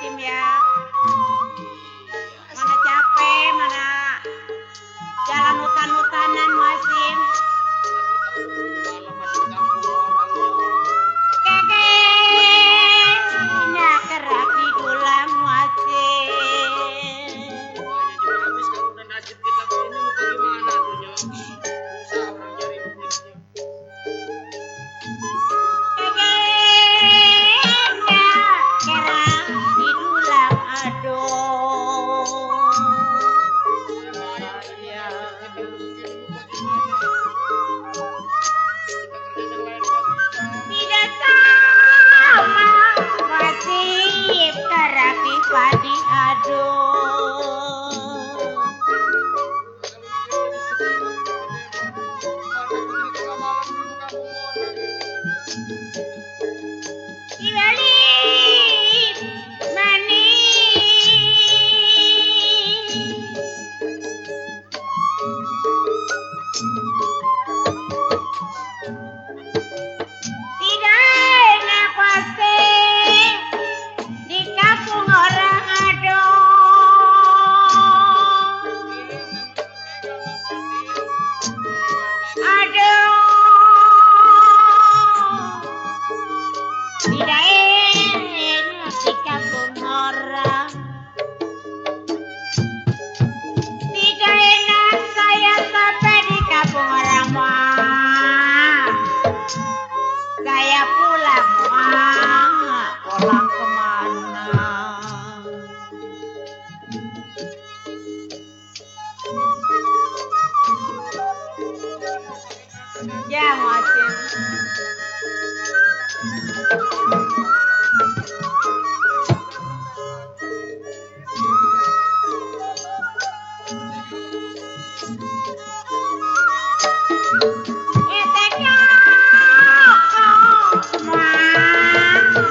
Sim ya. Mana capek, mana jalan hutan-hutanan Masim. Kekenya kerak di dulang Masim. Habis kalau udah nasib kita begini mau bagaimana tuh Nyo? Susah orang cari duitnya. Kekenya kerak di dulang aduh. Bahaya kita begini mau bagaimana? Kita kerja yang lain nggak bisa. Tidak sama Masim kerak di padi aduh. Dibalik manis. Tidak enak pasti di kampung orang tidak enak di kampung orang. Tidak enak saya sampai di kampung orang mah. Saya pulang mah, pulang kemana? Ya Masim.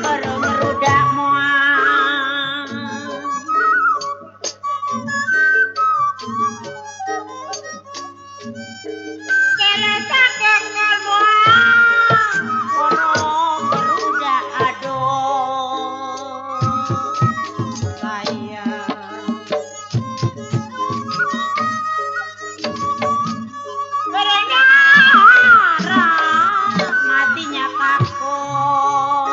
Baru merudak muang. Kelihatan kekal muang. Baru merudak aduh. Saya berdarah matinya takut.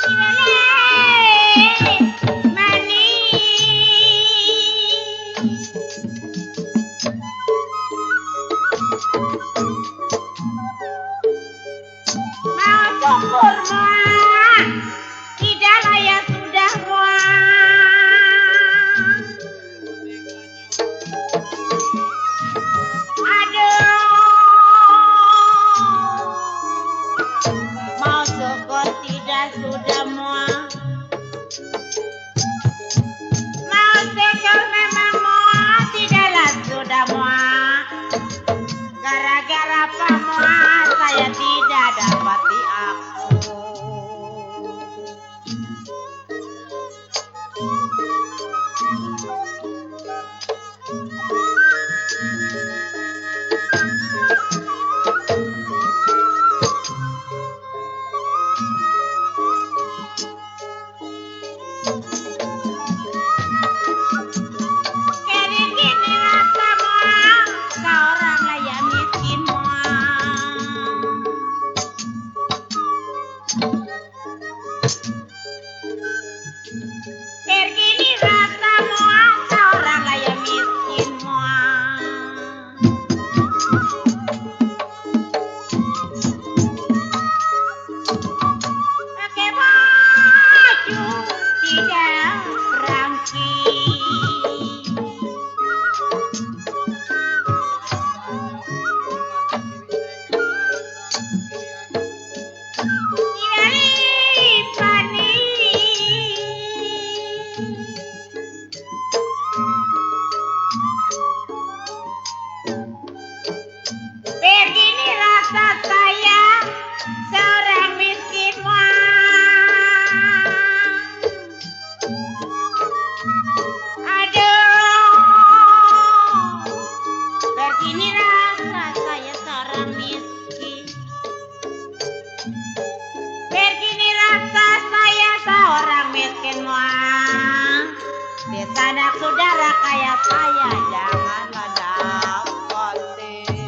Dibalik manis. Mau syukur muang, tidak layak sudah muang. Aduh, mau syukur tidak sudah muang. Mau syukur memang muang, tidaklah sudah muang. Gara-gara apa muang, saya tidak dapati aku. Keri gini rasa muang, seorang layak miskin muang. Keri gini rasa muang, seorang layak miskin muang. Pakai baju tidak ramping. Dibalik manis. Begini rasa saya, seorang miskin muang. Aduh, begini rasa Biar gini rasa saya seorang miskin muang. Di sanak saudara kaya saya janganlah dapetin.